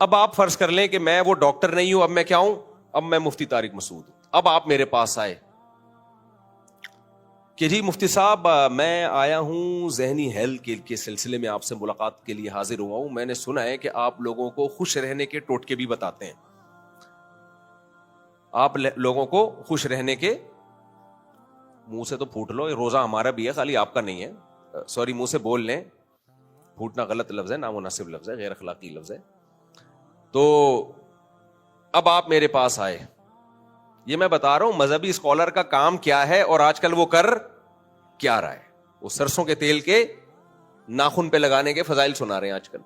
اب آپ فرض کر لیں کہ میں وہ ڈاکٹر نہیں ہوں، اب میں کیا ہوں؟ اب میں مفتی طارق مسعود ہوں. اب آپ میرے پاس آئے کہ جی مفتی صاحب میں آیا ہوں ذہنی ہیلتھ کے سلسلے میں آپ سے ملاقات کے لیے حاضر ہوا ہوں. میں نے سنا ہے کہ آپ لوگوں کو خوش رہنے کے ٹوٹکے بھی بتاتے ہیں. آپ لوگوں کو خوش رہنے کے، منہ سے تو پھوٹ لو، روزہ ہمارا بھی ہے، خالی آپ کا نہیں ہے. سوری، منہ سے بول لیں، پھوٹنا غلط لفظ ہے، نامناسب لفظ ہے، غیر اخلاقی لفظ ہے. تو اب آپ میرے پاس آئے، یہ میں بتا رہا ہوں مذہبی اسکالر کا کام کیا ہے اور آج کل وہ کر کیا رہا ہے. وہ سرسوں کے تیل کے ناخن پہ لگانے کے فضائل سنا رہے ہیں آج کل.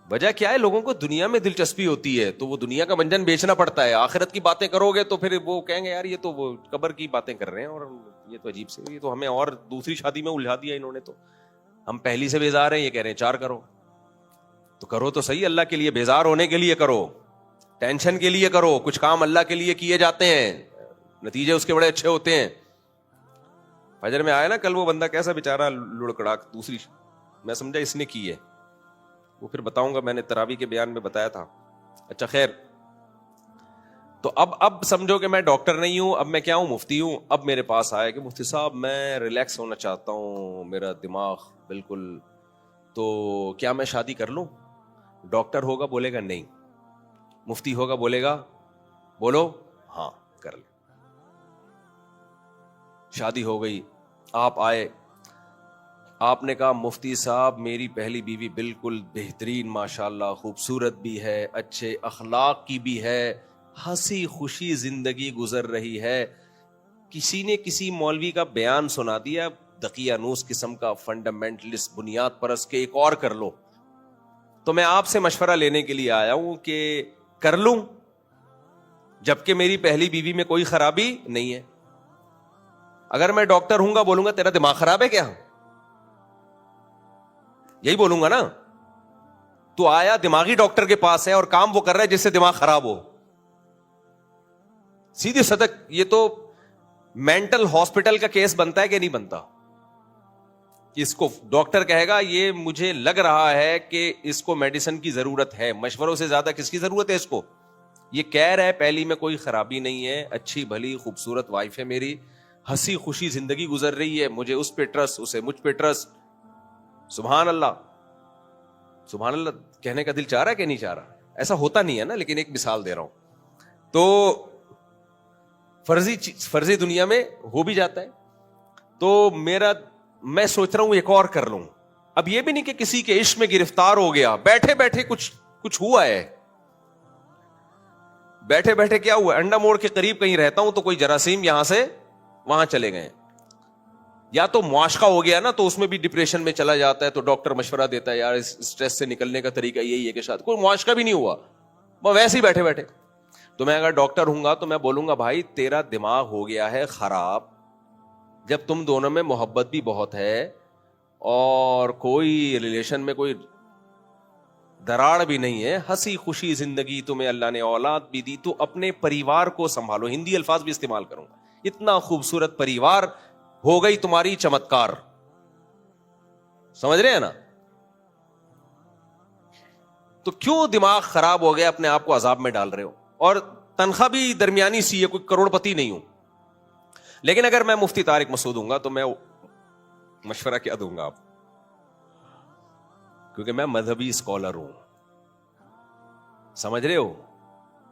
وجہ کیا ہے؟ لوگوں کو دنیا میں دلچسپی ہوتی ہے تو وہ دنیا کا منجن بیچنا پڑتا ہے. آخرت کی باتیں کرو گے تو پھر وہ کہیں گے یار یہ تو وہ قبر کی باتیں کر رہے ہیں، اور یہ تو عجیب سے، یہ تو ہمیں اور دوسری شادی میں الجھا دیا انہوں نے. تو ہم پہلی سے بیزار ہیں، یہ کہہ رہے ہیں 4 کرو. تو کرو تو صحیح، اللہ کے لیے، بیزار ہونے کے لیے کرو، ٹینشن کے لیے کرو. کچھ کام اللہ کے لیے کیے جاتے ہیں، نتیجے اس کے بڑے اچھے ہوتے ہیں. فجر میں آیا نا کل وہ بندہ کیسا بیچارہ لڑکڑاک، دوسری میں سمجھا اس نے کی ہے، وہ پھر بتاؤں گا، میں نے تراویح کے بیان میں بتایا تھا. اچھا خیر، تو اب سمجھو کہ میں ڈاکٹر نہیں ہوں، اب میں کیا ہوں؟ مفتی ہوں. اب میرے پاس آیا کہ مفتی صاحب میں ریلیکس ہونا چاہتا ہوں، میرا دماغ بالکل، تو کیا میں شادی کر لوں؟ ڈاکٹر ہوگا بولے گا نہیں، مفتی ہوگا بولے گا بولو ہاں کر لیں. شادی ہو گئی، آپ آئے، آپ نے کہا مفتی صاحب میری پہلی بیوی بالکل بہترین، ماشاءاللہ خوبصورت بھی ہے، اچھے اخلاق کی بھی ہے، ہنسی خوشی زندگی گزر رہی ہے. کسی نے کسی مولوی کا بیان سنا دیا دقیانوس قسم کا، فنڈامنٹلسٹ، بنیاد پرست، کے ایک اور کر لو. تو میں آپ سے مشورہ لینے کے لیے آیا ہوں کہ کر لوں جبکہ میری پہلی بیوی میں کوئی خرابی نہیں ہے. اگر میں ڈاکٹر ہوں گا بولوں گا تیرا دماغ خراب ہے کیا؟ یہی بولوں گا نا. تو آیا دماغی ڈاکٹر کے پاس ہے اور کام وہ کر رہا ہے جس سے دماغ خراب ہو. سیدھی صدق، یہ تو مینٹل ہاسپٹل کا کیس بنتا ہے کہ نہیں بنتا؟ اس کو ڈاکٹر کہے گا یہ مجھے لگ رہا ہے کہ اس کو میڈیسن کی ضرورت ہے، مشوروں سے زیادہ کس کی ضرورت ہے اس کو؟ یہ کہہ رہا ہے پہلی میں کوئی خرابی نہیں ہے، اچھی بھلی خوبصورت وائف ہے میری، ہنسی خوشی زندگی گزر رہی ہے، مجھے اس پہ ٹرسٹ، اسے مجھ پہ ٹرسٹ. سبحان اللہ، سبحان اللہ کہنے کا دل چاہ رہا ہے کہ نہیں چاہ رہا؟ ایسا ہوتا نہیں ہے نا، لیکن ایک مثال دے رہا ہوں. تو فرضی دنیا میں ہو بھی جاتا ہے. تو میں سوچ رہا ہوں ایک اور کر لوں. اب یہ بھی نہیں کہ کسی کے عشق میں گرفتار ہو گیا، بیٹھے بیٹھے کچھ ہوا ہے. بیٹھے بیٹھے کیا ہوا؟ انڈا موڑ کے قریب کہیں رہتا ہوں تو کوئی جراثیم یہاں سے وہاں چلے گئے. یا تو معاشقہ ہو گیا نا، تو اس میں بھی ڈپریشن میں چلا جاتا ہے، تو ڈاکٹر مشورہ دیتا ہے یار اس اسٹریس سے نکلنے کا طریقہ یہی ہے کہ شاید کوئی معاشقہ بھی نہیں ہوا، وہ ویسے ہی بیٹھے بیٹھے. تو میں اگر ڈاکٹر ہوں گا تو میں بولوں گا بھائی تیرا دماغ ہو گیا ہے خراب، جب تم دونوں میں محبت بھی بہت ہے اور کوئی ریلیشن میں کوئی دراڑ بھی نہیں ہے، ہنسی خوشی زندگی تمہیں اللہ نے اولاد بھی دی، تو اپنے پریوار کو سنبھالو. ہندی الفاظ بھی استعمال کروں گا. اتنا خوبصورت پریوار ہو گئی تمہاری چمتکار. سمجھ رہے ہیں نا؟ تو کیوں دماغ خراب ہو گیا، اپنے آپ کو عذاب میں ڈال رہے ہو؟ اور تنخواہ بھی درمیانی سی ہے، کوئی کروڑ پتی نہیں ہوں. لیکن اگر میں مفتی طارق مسعود ہوں گا تو میں مشورہ کیا دوں گا آپ؟ کیونکہ میں مذہبی اسکالر ہوں. سمجھ رہے ہو؟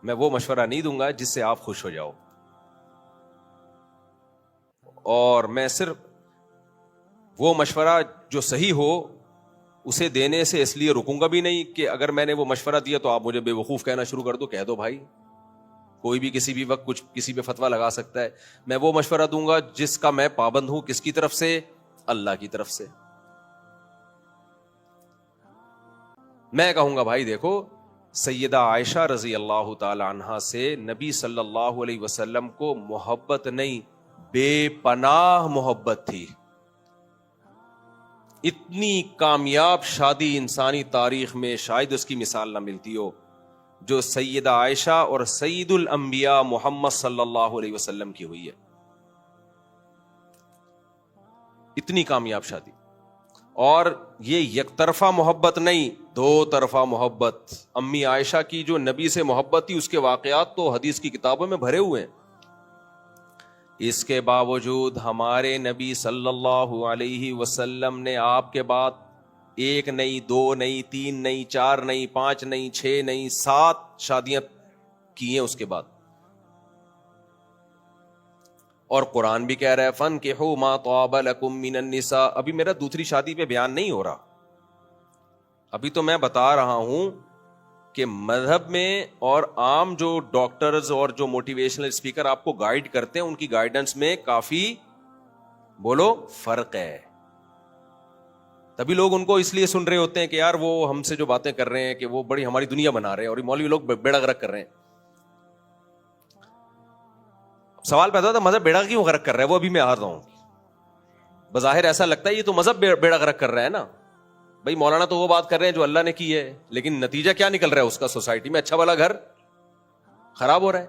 میں وہ مشورہ نہیں دوں گا جس سے آپ خوش ہو جاؤ، اور میں صرف وہ مشورہ جو صحیح ہو اسے دینے سے اس لیے رکوں گا بھی نہیں کہ اگر میں نے وہ مشورہ دیا تو آپ مجھے بے وقوف کہنا شروع کر دو. کہہ دو بھائی، کوئی بھی کسی بھی وقت کچھ کسی پہ فتویٰ لگا سکتا ہے. میں وہ مشورہ دوں گا جس کا میں پابند ہوں. کس کی طرف سے؟ اللہ کی طرف سے. میں کہوں گا بھائی دیکھو، سیدہ عائشہ رضی اللہ تعالی عنہا سے نبی صلی اللہ علیہ وسلم کو محبت نہیں، بے پناہ محبت تھی. اتنی کامیاب شادی انسانی تاریخ میں شاید اس کی مثال نہ ملتی ہو جو سیدہ عائشہ اور سید الانبیاء محمد صلی اللہ علیہ وسلم کی ہوئی ہے. اتنی کامیاب شادی. اور یہ یک طرفہ محبت نہیں، دو طرفہ محبت. امی عائشہ کی جو نبی سے محبت تھی اس کے واقعات تو حدیث کی کتابوں میں بھرے ہوئے ہیں. اس کے باوجود ہمارے نبی صلی اللہ علیہ وسلم نے آپ کے بعد 1 نہیں 2 نہیں 3 نہیں 4 نہیں 5 نہیں 6 نہیں 7 شادیاں کی ہیں اس کے بعد. اور قرآن بھی کہہ رہا ہے فَانْكِحُوا مَا طَابَ لَكُم مِّنَ النِّسَاءِ. ابھی میرا دوسری شادی پہ بیان نہیں ہو رہا, ابھی تو میں بتا رہا ہوں کہ مذہب میں اور عام جو ڈاکٹرز اور جو موٹیویشنل اسپیکر آپ کو گائیڈ کرتے ہیں ان کی گائیڈنس میں کافی بولو فرق ہے. تبھی لوگ ان کو اس لیے سن رہے ہوتے ہیں کہ یار وہ ہم سے جو باتیں کر رہے ہیں کہ وہ بڑی ہماری دنیا بنا رہے ہیں اور یہ مولوی لوگ بیڑا غرق کر رہے ہیں. سوال پیدا ہوتا ہے مذہب بیڑا کیوں غرق کر رہا ہے, وہ ابھی میں آ رہا ہوں. بظاہر ایسا لگتا ہے یہ تو مذہب بیڑا غرق کر رہا ہے نا. بھائی مولانا تو وہ بات کر رہے ہیں جو اللہ نے کی ہے, لیکن نتیجہ کیا نکل رہا ہے اس کا؟ سوسائٹی میں اچھا والا گھر خراب ہو رہا ہے,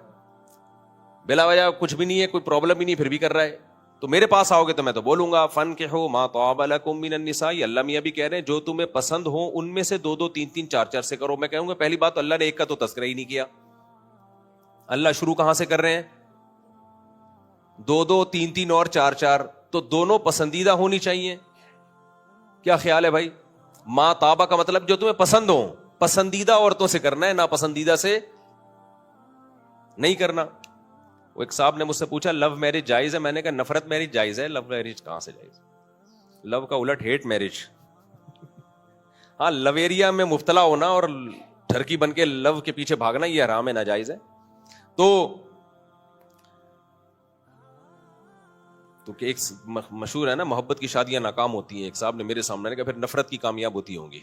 بلا وجہ کچھ بھی نہیں ہے, کوئی پرابلم ہی نہیں, پھر بھی کر رہا ہے. تو میرے پاس آؤ گے تو میں تو بولوں گا فَانْكِحُوا مَا طَابَ لَكُم مِّنَ النِّسَاءِ. اللہ میاں بھی کہہ رہے ہیں جو تمہیں پسند ہو ان میں سے 2 2 3 3 4 4 سے کرو. میں کہوں گا پہلی بات تو اللہ نے ایک کا تو تذکرہ ہی نہیں کیا. اللہ شروع کہاں سے کر رہے ہیں؟ 2 2 3 3 اور 4 4. تو دونوں پسندیدہ ہونی چاہیے. کیا خیال ہے بھائی؟ ماں تابا کا مطلب جو تمہیں پسند ہو, پسندیدہ عورتوں سے کرنا ہے, ناپسندیدہ سے نہیں کرنا. وہ ایک صاحب نے مجھ سے پوچھا لو میرج جائز ہے؟ میں نے کہا نفرت میرج جائز ہے, لو میرج کہاں سے جائز؟ لو کا الٹ ہیٹ میرج. ہاں لویریا میں مبتلا ہونا اور ٹھرکی بن کے لو کے پیچھے بھاگنا یہ حرام ہے, ناجائز ہے. تو کہ ایک مشہور ہے نا محبت کی شادیاں ناکام ہوتی ہیں. ایک صاحب نے میرے سامنے کہا پھر نفرت کی کامیاب ہوتی ہوں گی,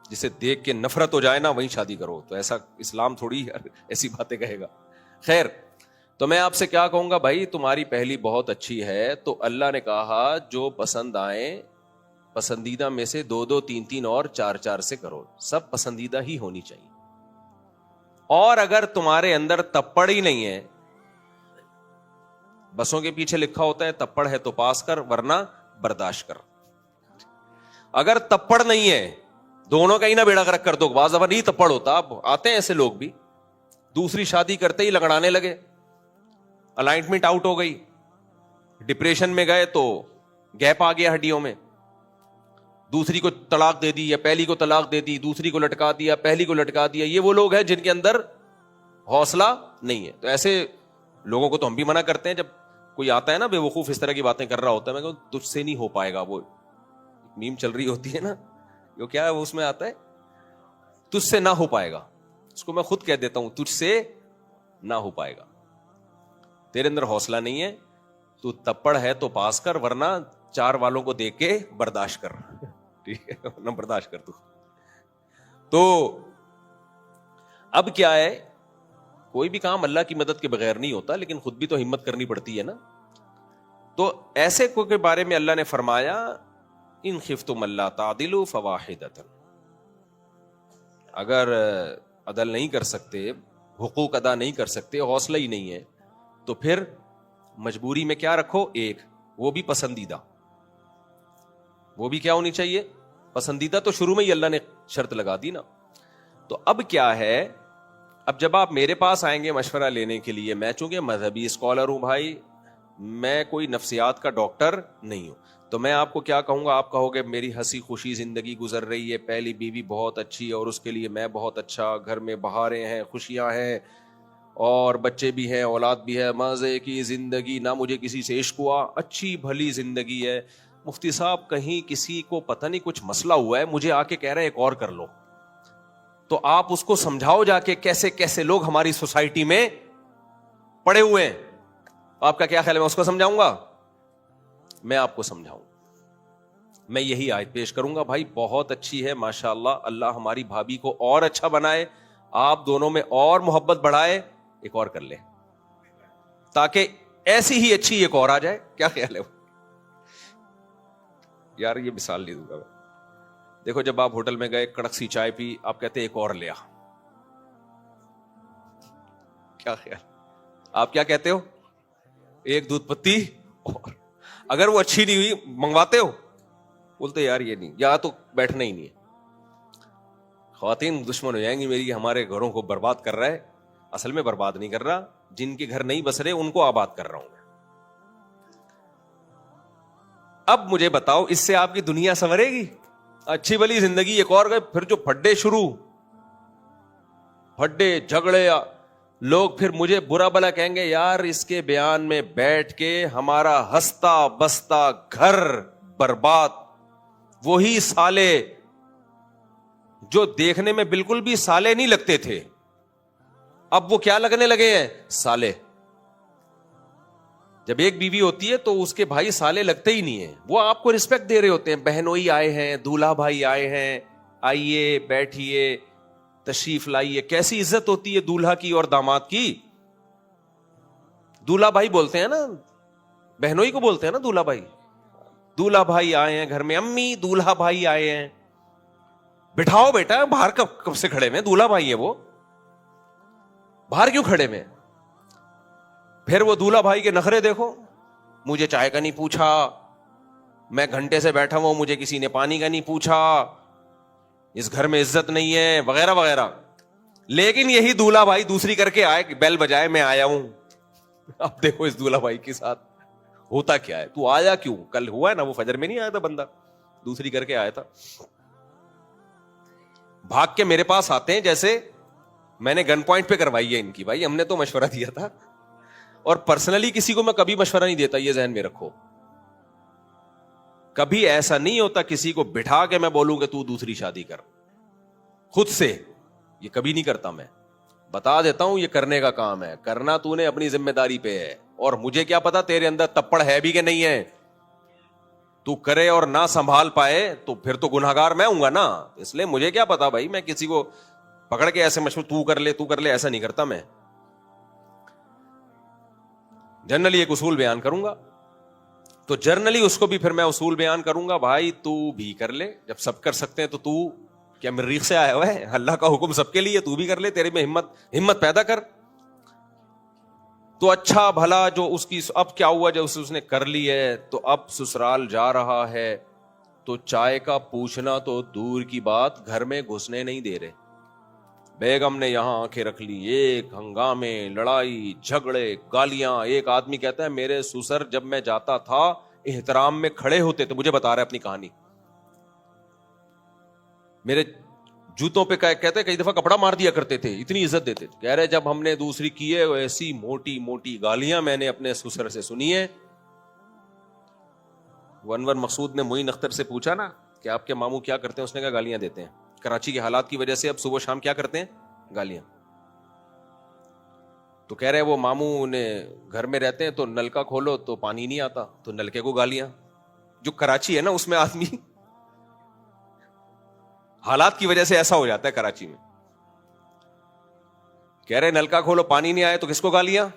جسے دیکھ کے نفرت ہو جائے نا وہیں شادی کرو. تو ایسا اسلام تھوڑی ایسی باتیں کہے گا. خیر, تو میں آپ سے کیا کہوں گا بھائی, تمہاری پہلی بہت اچھی ہے تو اللہ نے کہا جو پسند آئیں پسندیدہ میں سے 2 2 3 3 اور 4 4 سے کرو. سب پسندیدہ ہی ہونی چاہیے. اور اگر تمہارے اندر تپڑ ہی نہیں ہے, بسوں کے پیچھے لکھا ہوتا ہے تپڑ ہے تو پاس کر ورنہ برداشت کر. اگر تپڑ نہیں ہے دونوں کا ہی نہ بیڑا غرق کر دو. بعض دفعہ نہیں تپڑ ہوتا, اب آتے ہیں ایسے لوگ بھی, دوسری شادی کرتے ہی لگڑانے لگے, الائنمنٹ آؤٹ ہو گئی, ڈپریشن میں گئے تو گیپ آ گیا ہڈیوں میں, دوسری کو طلاق دے دی یا پہلی کو طلاق دے دی, دوسری کو لٹکا دیا پہلی کو لٹکا دیا. یہ وہ لوگ ہیں جن کے اندر حوصلہ نہیں ہے. تو ایسے لوگوں کو تو ہم بھی منع کرتے ہیں. جب کوئی آتا ہے نا بے وقوف اس طرح کی باتیں کر رہا ہوتا ہے, میں کہوں تجھ سے نہیں ہو پائے گا. وہ میم چل رہی ہوتی ہے نا, جو کیا ہے اس میں آتا ہے تجھ سے نہ ہو پائے گا. اس کو میں خود کہہ دیتا ہوں تجھ سے نہ ہو پائے گا. تیرے اندر حوصلہ نہیں ہے, تو تپڑ ہے تو پاس کر ورنہ 4 والوں کو دیکھ کے برداشت کر. ٹھیک ہے, ورنہ برداشت کر. تو اب کیا ہے, کوئی بھی کام اللہ کی مدد کے بغیر نہیں ہوتا, لیکن خود بھی تو ہمت کرنی پڑتی ہے نا. تو ایسے کو کے بارے میں اللہ نے فرمایا ان خفتم اللہ تعدلوا فواحدۃ. اگر عدل نہیں کر سکتے, حقوق ادا نہیں کر سکتے, حوصلہ ہی نہیں ہے, تو پھر مجبوری میں کیا رکھو, ایک, وہ بھی پسندیدہ. وہ بھی کیا ہونی چاہیے, پسندیدہ. تو شروع میں ہی اللہ نے شرط لگا دی نا. تو اب کیا ہے, اب جب آپ میرے پاس آئیں گے مشورہ لینے کے لیے, میں چونکہ مذہبی اسکالر ہوں بھائی, میں کوئی نفسیات کا ڈاکٹر نہیں ہوں, تو میں آپ کو کیا کہوں گا, آپ کہو گے میری ہنسی خوشی زندگی گزر رہی ہے, پہلی بیوی بہت اچھی اور اس کے لیے میں بہت اچھا, گھر میں بہاریں ہیں, خوشیاں ہیں اور بچے بھی ہیں, اولاد بھی ہے, مزے کی زندگی, نہ مجھے کسی سے عشق ہوا, اچھی بھلی زندگی ہے. مفتی صاحب کہیں کسی کو پتہ نہیں کچھ مسئلہ ہوا ہے, مجھے آ کے کہہ رہے ہیں ایک اور کر لو. تو آپ اس کو سمجھاؤ جا کے کیسے کیسے لوگ ہماری سوسائٹی میں پڑے ہوئے ہیں. آپ کا کیا خیال ہے, میں اس کو سمجھاؤں گا؟ میں آپ کو سمجھاؤں, میں یہی آیت پیش کروں گا. بھائی بہت اچھی ہے ماشاءاللہ, اللہ ہماری بھابھی کو اور اچھا بنائے, آپ دونوں میں اور محبت بڑھائے, ایک اور کر لے تاکہ ایسی ہی اچھی ایک اور آ جائے. کیا خیال ہے؟ یار یہ مثال نہیں دوں گا. دیکھو جب آپ ہوٹل میں گئے, کڑک سی چائے پی, آپ کہتے ایک اور لیا, کیا خیال, آپ کیا کہتے ہو, ایک دودھ پتی اور. اگر وہ اچھی نہیں ہوئی منگواتے ہو, بولتے یار یہ نہیں, یا تو بیٹھنا ہی نہیں ہے. خواتین دشمن ہو جائیں گی میری, ہمارے گھروں کو برباد کر رہا ہے. اصل میں برباد نہیں کر رہا, جن کے گھر نہیں بس رہے ان کو آباد کر رہا ہوں میں. اب مجھے بتاؤ اس سے آپ کی دنیا سنورے گی؟ اچھی بلی زندگی ایک اور گئے, پھر جو پھڈے شروع, پھڈے جھگڑے, لوگ پھر مجھے برا بلا کہیں گے یار اس کے بیان میں بیٹھ کے ہمارا ہستا بستا گھر برباد. وہی سالے جو دیکھنے میں بالکل بھی سالے نہیں لگتے تھے, اب وہ کیا لگنے لگے ہیں؟ سالے. جب ایک بیوی ہوتی ہے تو اس کے بھائی سالے لگتے ہی نہیں ہیں, وہ آپ کو رسپیکٹ دے رہے ہوتے ہیں. بہنوئی آئے ہیں, دولہا بھائی آئے ہیں, آئیے بیٹھیے, تشریف لائیے. کیسی عزت ہوتی ہے دولہا کی اور داماد کی. دولہا بھائی بولتے ہیں نا, بہنوئی کو بولتے ہیں نا دولہا بھائی. دولہا بھائی آئے ہیں گھر میں, امی دولہا بھائی آئے ہیں, بٹھاؤ بیٹا. باہر کب سے کھڑے میں, دولہا بھائی ہے وہ, باہر کیوں کھڑے میں؟ پھر وہ دولہا بھائی کے نخرے دیکھو, مجھے چائے کا نہیں پوچھا, میں گھنٹے سے بیٹھا ہوں مجھے کسی نے پانی کا نہیں پوچھا, اس گھر میں عزت نہیں ہے, وغیرہ وغیرہ. لیکن یہی دولہا بھائی دوسری کر کے آئے, بیل بجائے میں آیا ہوں. اب دیکھو اس دولہا بھائی کے ساتھ ہوتا کیا ہے. تو آیا کیوں؟ کل ہوا ہے نا, وہ فجر میں نہیں آیا تھا بندہ, دوسری کر کے آیا تھا. بھاگ کے میرے پاس آتے ہیں جیسے میں نے گن پوائنٹ پہ کروائی ہے ان کی. بھائی ہم نے تو مشورہ دیا تھا, اور پرسنلی کسی کو میں کبھی مشورہ نہیں دیتا, یہ ذہن میں رکھو. کبھی ایسا نہیں ہوتا کسی کو بٹھا کے میں بولوں کہ تو دوسری شادی کر خود سے, یہ کبھی نہیں کرتا. میں بتا دیتا ہوں یہ کرنے کا کام ہے, کرنا تو نے اپنی ذمہ داری پہ ہے, اور مجھے کیا پتا تیرے اندر تپڑ ہے بھی کہ نہیں ہے. تو کرے اور نہ سنبھال پائے تو پھر تو گناہگار میں ہوں گا نا. اس لیے مجھے کیا پتا بھائی, میں کسی کو پکڑ کے ایسے مشورہ تو کر لے ایسا نہیں کرتا. میں جنرلی ایک اصول بیان کروں گا, تو جنرلی اس کو بھی پھر میں اصول بیان کروں گا, بھائی تو بھی کر لے. جب سب کر سکتے ہیں تو کیا مریخ سے آیا ہوا ہے؟ اللہ کا حکم سب کے لیے, تو بھی کر لے. تیرے میں ہمت پیدا کر. تو اچھا بھلا جو اس کی, اب کیا ہوا جب اس نے کر لی ہے تو اب سسرال جا رہا ہے, تو چائے کا پوچھنا تو دور کی بات, گھر میں گھسنے نہیں دے رہے. بیگم نے یہاں آنکھیں رکھ لی, ایک ہنگامے, لڑائی جھگڑے, گالیاں. ایک آدمی کہتا ہے میرے سسر جب میں جاتا تھا احترام میں کھڑے ہوتے تھے, مجھے بتا رہا ہے اپنی کہانی, میرے جوتوں پہ کہتے ہیں کئی دفعہ کپڑا مار دیا کرتے تھے, اتنی عزت دیتے تھے. کہہ رہے جب ہم نے دوسری کی ہے ایسی موٹی موٹی گالیاں میں نے اپنے سسر سے سنی ہے. انور مقصود نے معین اختر سے پوچھا نا کہ آپ کے ماموں کیا کرتے ہیں, اس نے کہا گالیاں دیتے ہیں. کراچی کے حالات کی وجہ سے اب صبح شام کیا کرتے ہیں؟ گالیاں. تو کہہ رہے وہ ماموں نے گھر میں رہتے ہیں تو نلکا کھولو تو پانی نہیں آتا, تو نلکے کو گالیاں. جو کراچی ہے نا اس میں آدمی حالات کی وجہ سے ایسا ہو جاتا ہے کراچی میں. کہہ رہے نلکا کھولو پانی نہیں آئے تو کس کو گالیاں؟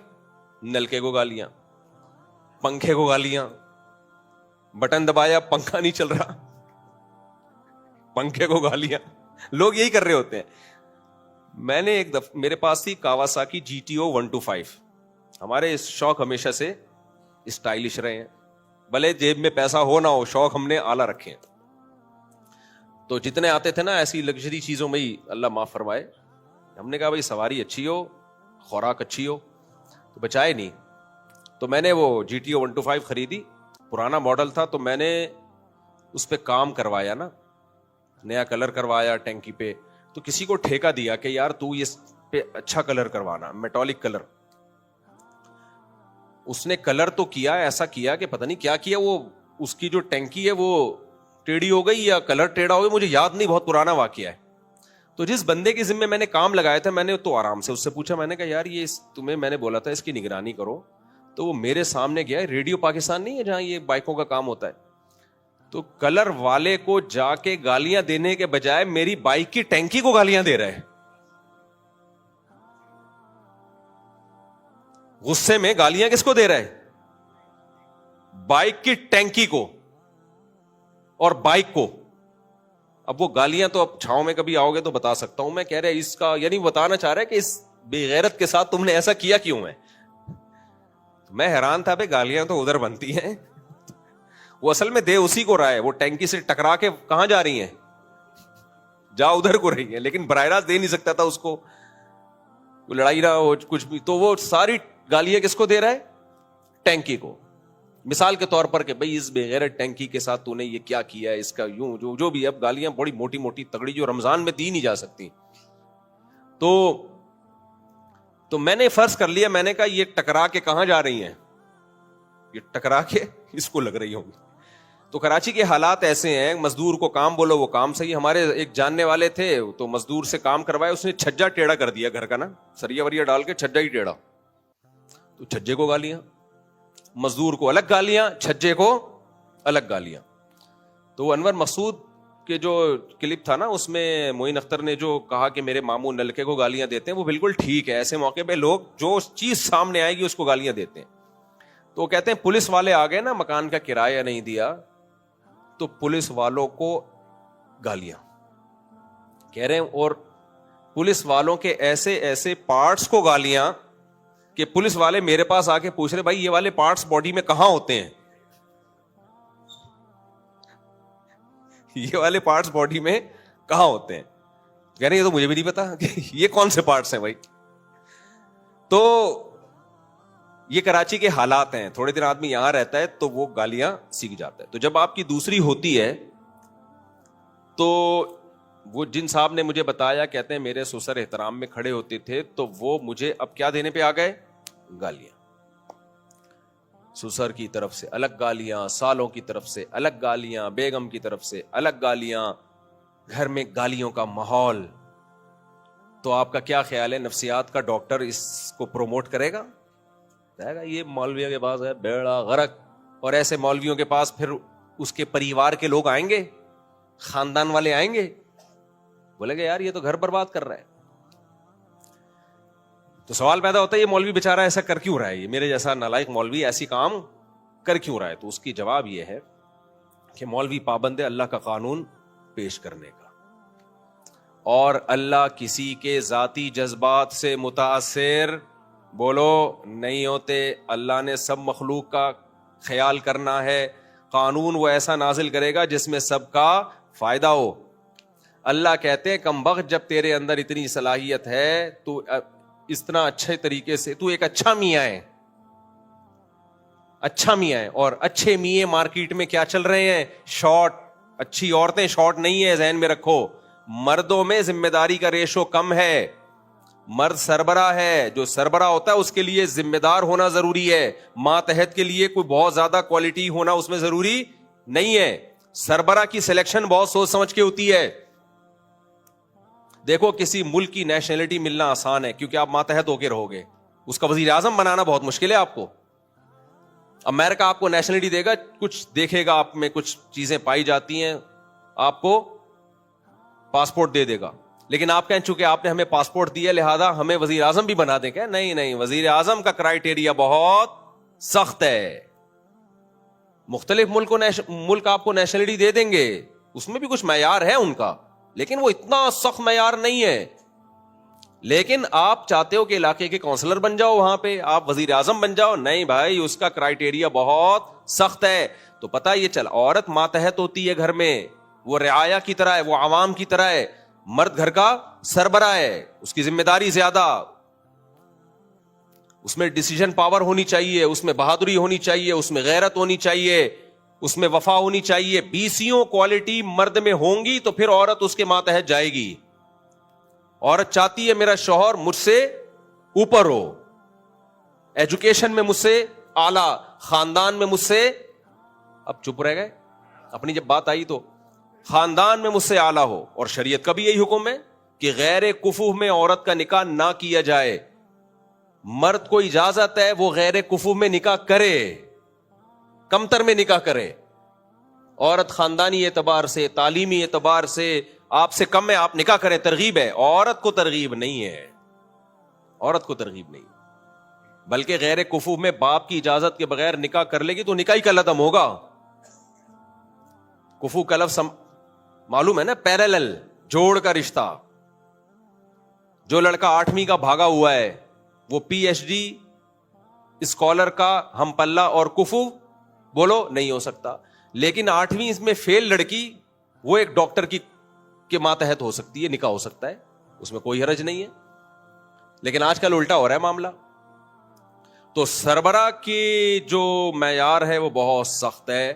نلکے کو گالیاں, پنکھے کو گالیاں. بٹن دبایا پنکھا نہیں چل رہا, پنکھے کو گالیاں. لوگ یہی کر رہے ہوتے ہیں. میں نے ایک دفعہ میرے پاس تھی کاواساکی GTO 125. ہمارے شوق ہمیشہ سے اسٹائلش رہے ہیں, بھلے جیب میں پیسہ ہو نہ ہو, شوق ہم نے اعلیٰ رکھے ہیں. تو جتنے آتے تھے نا ایسی لگژری چیزوں میں ہی, اللہ معاف فرمائے, ہم نے کہا بھائی سواری اچھی ہو, خوراک اچھی ہو, تو بچائے نہیں. تو میں نے وہ GTO 125 خریدی, پرانا ماڈل تھا, تو میں نے اس پہ کام کروایا نا, نیا کلر کروایا ٹینکی پہ. تو کسی کو ٹھیکہ دیا کہ یار تو اس پہ اچھا کلر کروانا, میٹالک کلر. اس نے کلر تو کیا, ایسا کیا کہ پتہ نہیں کیا کیا, وہ اس کی جو ٹینکی ہے وہ ٹیڑھی ہو گئی یا کلر ٹیڑھا ہو گیا, مجھے یاد نہیں, بہت پرانا واقعہ ہے. تو جس بندے کے ذمہ میں نے کام لگایا تھا, میں نے تو آرام سے اس سے پوچھا, میں نے کہا یار یہ تمہیں میں نے بولا تھا اس کی نگرانی کرو. تو وہ میرے سامنے گیا, ریڈیو پاکستان نہیں ہے جہاں یہ بائکوں کا کام ہوتا ہے, تو کلر والے کو جا کے گالیاں دینے کے بجائے میری بائک کی ٹینکی کو گالیاں دے رہے ہیں. غصے میں گالیاں کس کو دے رہے ہیں؟ بائک کی ٹینکی کو اور بائک کو. اب وہ گالیاں تو اب چھاؤں میں کبھی آؤ گے تو بتا سکتا ہوں میں. کہہ رہے اس کا یعنی بتانا چاہ رہا ہے کہ اس بے غیرت کے ساتھ تم نے ایسا کیا کیوں ہے. میں حیران تھا, بھائی گالیاں تو ادھر بنتی ہیں, وہ اصل میں دے اسی کو رہا ہے, وہ ٹینکی سے ٹکرا کے کہاں جا رہی ہیں؟ جا ادھر کو رہی ہے, لیکن براہ راست دے نہیں سکتا تھا اس کو, لڑائی نہ ہو کچھ بھی, تو وہ ساری گالیاں کس کو دے رہا ہے؟ ٹینکی کو. مثال کے طور پر کہ بھئی اس بے غیرت ٹینکی کے ساتھ تو نے یہ کیا کیا ہے, اس کا یوں جو بھی. اب گالیاں بڑی موٹی موٹی تگڑی جو رمضان میں دی نہیں جا سکتی. تو میں نے فرض کر لیا, میں نے کہا یہ ٹکرا کے کہاں جا رہی ہیں, یہ ٹکرا کے اس کو لگ رہی ہوں. تو کراچی کے حالات ایسے ہیں, مزدور کو کام بولو وہ کام صحیح. ہمارے ایک جاننے والے تھے تو مزدور سے کام کروایا, اس نے چھجا ٹیڑھا کر دیا گھر کا نا, سریا وریا ڈال کے چھجا ہی ٹیڑھا. تو چھجے کو گالیاں, مزدور کو الگ گالیاں, چھجے کو الگ گالیاں. تو انور مقصود کے جو کلپ تھا نا, اس میں معین اختر نے جو کہا کہ میرے ماموں نلکے کو گالیاں دیتے ہیں, وہ بالکل ٹھیک ہے. ایسے موقع پہ لوگ جو چیز سامنے آئے گی اس کو گالیاں دیتے ہیں. تو وہ کہتے ہیں پولیس والے آ گئے نا, مکان کا کرایہ نہیں دیا, تو پولیس والوں کو گالیاں کہہ رہے ہیں, اور پولیس والوں کے ایسے ایسے پارٹس کو گالیاں کہ پولیس والے میرے پاس آ کے پوچھ رہے بھائی یہ والے پارٹس باڈی میں کہاں ہوتے ہیں, یہ والے پارٹس باڈی میں کہاں ہوتے ہیں. کہہ رہے ہیں یہ تو مجھے بھی نہیں پتا کہ یہ کون سے پارٹس ہیں بھائی. تو یہ کراچی کے حالات ہیں. تھوڑے دن آدمی یہاں رہتا ہے تو وہ گالیاں سیکھ جاتا ہے. تو جب آپ کی دوسری ہوتی ہے تو وہ جن صاحب نے مجھے بتایا, کہتے ہیں میرے سسر احترام میں کھڑے ہوتے تھے, تو وہ مجھے اب کیا دینے پہ آ گئے؟ گالیاں. سسر کی طرف سے الگ گالیاں, سالوں کی طرف سے الگ گالیاں, بیگم کی طرف سے الگ گالیاں, گھر میں گالیوں کا ماحول. تو آپ کا کیا خیال ہے, نفسیات کا ڈاکٹر اس کو پروموٹ کرے گا؟ کہے گا یہ مولویوں کے پاس ہے بیڑا غرق, اور ایسے مولویوں کے پاس پھر اس کے پریوار کے لوگ آئیں گے, خاندان والے آئیں گے, بولے گا یار یہ تو گھر برباد کر رہا ہے. تو سوال پیدا ہوتا ہے یہ مولوی بیچارہ ایسا کر کیوں رہا ہے, یہ میرے جیسا نالائق مولوی ایسی کام کر کیوں رہا ہے؟ تو اس کی جواب یہ ہے کہ مولوی پابند ہے اللہ کا قانون پیش کرنے کا, اور اللہ کسی کے ذاتی جذبات سے متاثر بولو نہیں ہوتے. اللہ نے سب مخلوق کا خیال کرنا ہے, قانون وہ ایسا نازل کرے گا جس میں سب کا فائدہ ہو. اللہ کہتے ہیں کم بخت, جب تیرے اندر اتنی صلاحیت ہے, تو اتنا اچھے طریقے سے, تو ایک اچھا میاں ہے, اچھا میاں ہے, اور اچھے میاں مارکیٹ میں کیا چل رہے ہیں؟ شارٹ. اچھی عورتیں شارٹ نہیں ہے, ذہن میں رکھو. مردوں میں ذمہ داری کا ریشو کم ہے, مرد سربراہ ہے, جو سربراہ ہوتا ہے اس کے لیے ذمہ دار ہونا ضروری ہے. ماتحت کے لیے کوئی بہت زیادہ کوالٹی ہونا اس میں ضروری نہیں ہے. سربراہ کی سلیکشن بہت سوچ سمجھ کے ہوتی ہے. دیکھو کسی ملک کی نیشنلٹی ملنا آسان ہے کیونکہ آپ ماتحت ہو کے رہو گے, اس کا وزیر اعظم بنانا بہت مشکل ہے آپ کو. امریکہ آپ کو نیشنلٹی دے گا, کچھ دیکھے گا آپ میں کچھ چیزیں پائی جاتی ہیں, آپ کو پاسپورٹ دے دے گا. لیکن آپ کہیں چونکہ آپ نے ہمیں پاسپورٹ دیا لہذا ہمیں وزیر اعظم بھی بنا دیں کیا؟ نہیں, وزیر اعظم کا کرائیٹیریا بہت سخت ہے. مختلف ملک آپ کو نیشنلٹی دے دیں گے, اس میں بھی کچھ معیار ہے ان کا, لیکن وہ اتنا سخت معیار نہیں ہے. لیکن آپ چاہتے ہو کہ علاقے کے کونسلر بن جاؤ, وہاں پہ آپ وزیر اعظم بن جاؤ, نہیں بھائی, اس کا کرائیٹیریا بہت سخت ہے. تو پتہ یہ چل, عورت ماتحت ہوتی ہے گھر میں, وہ رعایا کی طرح ہے, وہ عوام کی طرح ہے. مرد گھر کا سربراہ ہے, اس کی ذمہ داری زیادہ, اس میں ڈیسیژن پاور ہونی چاہیے, اس میں بہادری ہونی چاہیے, اس میں غیرت ہونی چاہیے, اس میں وفا ہونی چاہیے. 20 کوالٹی مرد میں ہوں گی تو پھر عورت اس کے ماتحت جائے گی. عورت چاہتی ہے میرا شوہر مجھ سے اوپر ہو, ایجوکیشن میں مجھ سے اعلی, خاندان میں مجھ سے, اب چپ رہ گئے, اپنی جب بات آئی تو خاندان میں مجھ سے اعلی ہو. اور شریعت کا بھی یہی حکم ہے کہ غیر کفو میں عورت کا نکاح نہ کیا جائے. مرد کو اجازت ہے وہ غیر کفو میں نکاح کرے, کمتر میں نکاح کرے. عورت خاندانی اعتبار سے, تعلیمی اعتبار سے آپ سے کم ہے, آپ نکاح کریں, ترغیب ہے. عورت کو ترغیب نہیں ہے, عورت کو ترغیب نہیں, بلکہ غیر کفو میں باپ کی اجازت کے بغیر نکاح کر لے گی تو نکاح کا لدم ہوگا. کفو کا لفظ معلوم ہے نا, پیرالل, جوڑ کا رشتہ. جو لڑکا 8ویں کا بھاگا ہوا ہے وہ PhD اسکالر کا ہم پلہ اور کفو بولو نہیں ہو سکتا. لیکن 8ویں اس میں فیل لڑکی وہ ایک ڈاکٹر کی کے ماتحت ہو سکتی ہے, نکاح ہو سکتا ہے, اس میں کوئی حرج نہیں ہے. لیکن آج کل الٹا ہو رہا ہے معاملہ. تو سربراہ کی جو معیار ہے وہ بہت سخت ہے,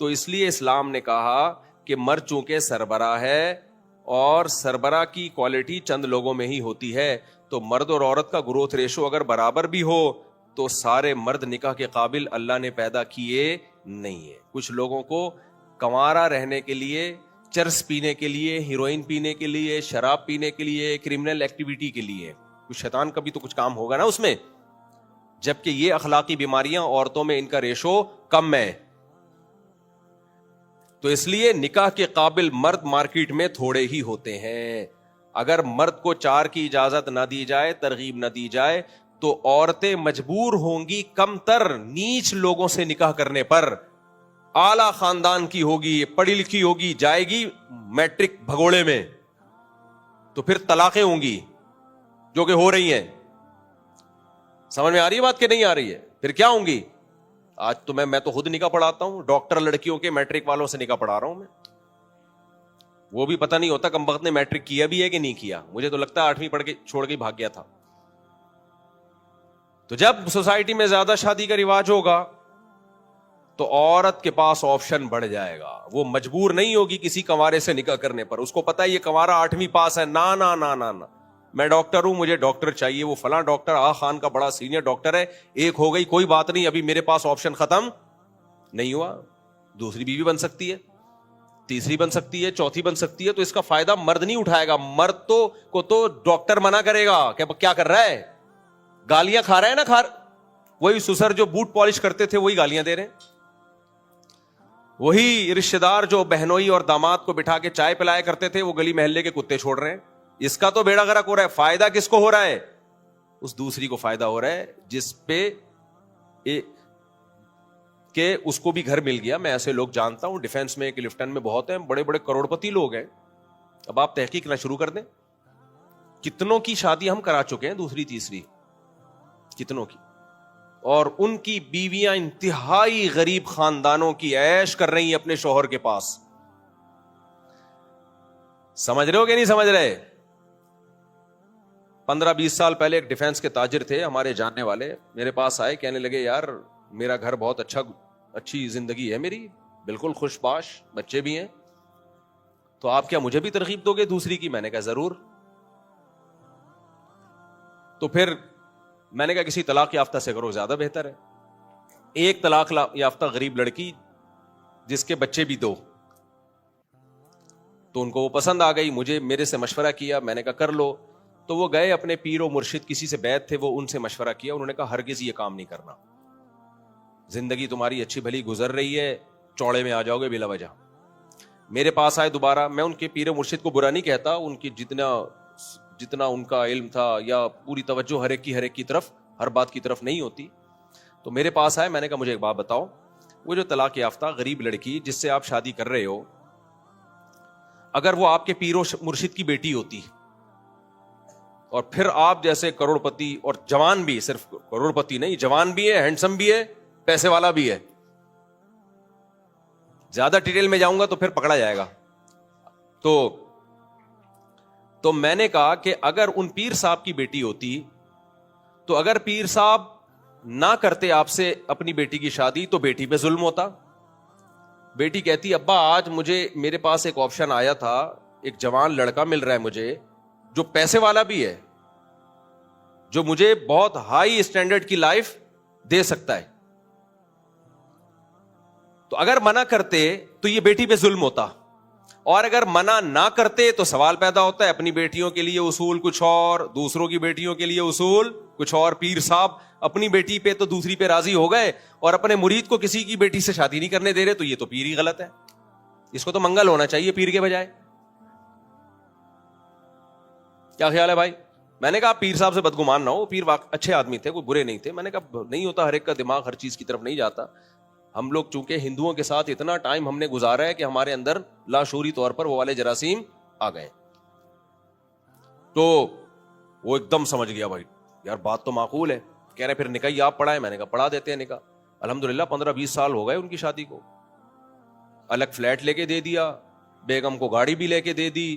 تو اس لیے اسلام نے کہا کہ مرد چونکہ سربراہ ہے اور سربراہ کی کوالٹی چند لوگوں میں ہی ہوتی ہے, تو مرد اور عورت کا گروتھ ریشو اگر برابر بھی ہو تو سارے مرد نکاح کے قابل اللہ نے پیدا کیے نہیں ہے. کچھ لوگوں کو کنوارا رہنے کے لیے, چرس پینے کے لیے, ہیروئن پینے کے لیے, شراب پینے کے لیے, کرمنل ایکٹیویٹی کے لیے, کچھ شیطان کا بھی تو کچھ کام ہوگا نا اس میں, جبکہ یہ اخلاقی بیماریاں عورتوں میں ان کا ریشو کم ہے. تو اس لیے نکاح کے قابل مرد مارکیٹ میں تھوڑے ہی ہوتے ہیں. اگر مرد کو 4 کی اجازت نہ دی جائے, ترغیب نہ دی جائے, تو عورتیں مجبور ہوں گی کم تر نیچ لوگوں سے نکاح کرنے پر. اعلی خاندان کی ہوگی, پڑھی لکھی ہوگی, جائے گی میٹرک بھگوڑے میں, تو پھر طلاقیں ہوں گی جو کہ ہو رہی ہیں. سمجھ میں آ رہی ہے بات کہ نہیں آ رہی ہے؟ پھر کیا ہوں گی؟ آج تو میں تو خود نکاح پڑھاتا ہوں, ڈاکٹر لڑکیوں کے میٹرک والوں سے نکاح پڑھا رہا ہوں میں. وہ بھی پتہ نہیں ہوتا کم وقت نے میٹرک کیا بھی ہے کہ نہیں کیا, مجھے تو لگتا ہے 8ویں پڑھ کے چھوڑ کے بھاگ گیا تھا. تو جب سوسائٹی میں زیادہ شادی کا رواج ہوگا تو عورت کے پاس آپشن بڑھ جائے گا, وہ مجبور نہیں ہوگی کسی کنوارے سے نکاح کرنے پر. اس کو پتا ہے یہ کنوارا 8ویں پاس ہے, نا نا نا نا نا, میں ڈاکٹر ہوں, مجھے ڈاکٹر چاہیے, وہ فلاں ڈاکٹر آ خان کا بڑا سینئر ڈاکٹر ہے, ایک ہو گئی کوئی بات نہیں, ابھی میرے پاس آپشن ختم نہیں ہوا, دوسری بیوی بن سکتی ہے, تیسری بن سکتی ہے, چوتھی بن سکتی ہے. تو اس کا فائدہ مرد نہیں اٹھائے گا, مرد کو تو ڈاکٹر منع کرے گا کہ کیا کر رہا ہے, گالیاں کھا رہا ہے نا, وہی سسر جو بوٹ پالش کرتے تھے وہی گالیاں دے رہے ہیں, وہی رشتہ دار جو بہنوئی اور داماد کو بٹھا کے چائے پلایا کرتے تھے وہ گلی محلے کے کتے چھوڑ رہے ہیں. اس کا تو بیڑا غرق ہو رہا ہے. فائدہ کس کو ہو رہا ہے؟ اس دوسری کو فائدہ ہو رہا ہے جس پہ کہ اس کو بھی گھر مل گیا. میں ایسے لوگ جانتا ہوں, ڈیفنس میں, کلفٹن میں بہت ہیں, بڑے بڑے کروڑ پتی لوگ ہیں. اب آپ تحقیق نہ شروع کر دیں, کتنوں کی شادی ہم کرا چکے ہیں, دوسری تیسری, کتنوں کی, اور ان کی بیویاں انتہائی غریب خاندانوں کی عیش کر رہی ہیں اپنے شوہر کے پاس. سمجھ رہے ہو کہ نہیں سمجھ رہے؟ 15-20 سال پہلے ایک ڈیفنس کے تاجر تھے ہمارے جاننے والے, میرے پاس آئے, کہنے لگے یار میرا گھر بہت اچھی زندگی ہے میری, بالکل خوش باش, بچے بھی ہیں, تو آپ کیا مجھے بھی ترغیب دو گے دوسری کی؟ میں نے کہا ضرور. تو پھر میں نے کہا کسی طلاق یافتہ سے کرو, زیادہ بہتر ہے. ایک طلاق یافتہ غریب لڑکی جس کے بچے بھی 2, تو ان کو وہ پسند آ گئی, میرے سے مشورہ کیا, میں نے کہا کر لو. تو وہ گئے اپنے پیر و مرشد, کسی سے بیعت تھے, وہ ان سے مشورہ کیا, انہوں نے کہا ہرگز یہ کام نہیں کرنا, زندگی تمہاری اچھی بھلی گزر رہی ہے, چوڑے میں آ جاؤ گے بلا وجہ. میرے پاس آئے دوبارہ, میں ان کے پیر و مرشد کو برا نہیں کہتا, ان کی جتنا ان کا علم تھا یا پوری توجہ ہر ایک کی طرف, ہر بات کی طرف نہیں ہوتی. تو میرے پاس آئے, میں نے کہا مجھے ایک بات بتاؤ, وہ جو طلاق یافتہ غریب لڑکی جس سے آپ شادی کر رہے ہو, اگر وہ آپ کے پیر و مرشد کی بیٹی ہوتی اور پھر آپ جیسے کروڑ پتی اور جوان بھی, صرف کروڑ پتی نہیں, جوان بھی ہے, ہینڈسم بھی ہے, پیسے والا بھی ہے, زیادہ ڈیٹیل میں جاؤں گا تو پھر پکڑا جائے گا, تو میں نے کہا کہ اگر ان پیر صاحب کی بیٹی ہوتی, تو اگر پیر صاحب نہ کرتے آپ سے اپنی بیٹی کی شادی تو بیٹی پہ ظلم ہوتا. بیٹی کہتی ابا آج میرے پاس ایک آپشن آیا تھا, ایک جوان لڑکا مل رہا ہے مجھے جو پیسے والا بھی ہے, جو مجھے بہت ہائی اسٹینڈرڈ کی لائف دے سکتا ہے. تو اگر منع کرتے تو یہ بیٹی پہ ظلم ہوتا, اور اگر منع نہ کرتے تو سوال پیدا ہوتا ہے, اپنی بیٹیوں کے لیے اصول کچھ اور, دوسروں کی بیٹیوں کے لیے اصول کچھ اور. پیر صاحب اپنی بیٹی پہ تو دوسری پہ راضی ہو گئے, اور اپنے مرید کو کسی کی بیٹی سے شادی نہیں کرنے دے رہے, تو یہ تو پیر ہی غلط ہے. اس کو تو منگل ہونا چاہیے پیر کے بجائے. کیا خیال ہے بھائی؟ میں نے کہا پیر صاحب سے بدگمان نہ ہو, پیر اچھے آدمی تھے, کوئی برے نہیں تھے. میں نے کہا نہیں ہوتا, ہر ایک کا دماغ ہر چیز کی طرف نہیں جاتا. ہم لوگ چونکہ ہندوؤں کے ساتھ اتنا ٹائم ہم نے گزارا ہے کہ ہمارے اندر لاشعوری طور پر وہ والے جراثیم آ گئے. تو وہ ایک دم سمجھ گیا, بھائی یار بات تو معقول ہے. کہہ رہے پھر نکاح ہی آپ پڑھائیں. میں نے کہا پڑھا دیتے ہیں نکاح. الحمدللہ 15-20 سال ہو گئے ان کی شادی کو. الگ فلیٹ لے کے دے دیا, بیگم کو گاڑی بھی لے کے دے دی,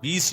20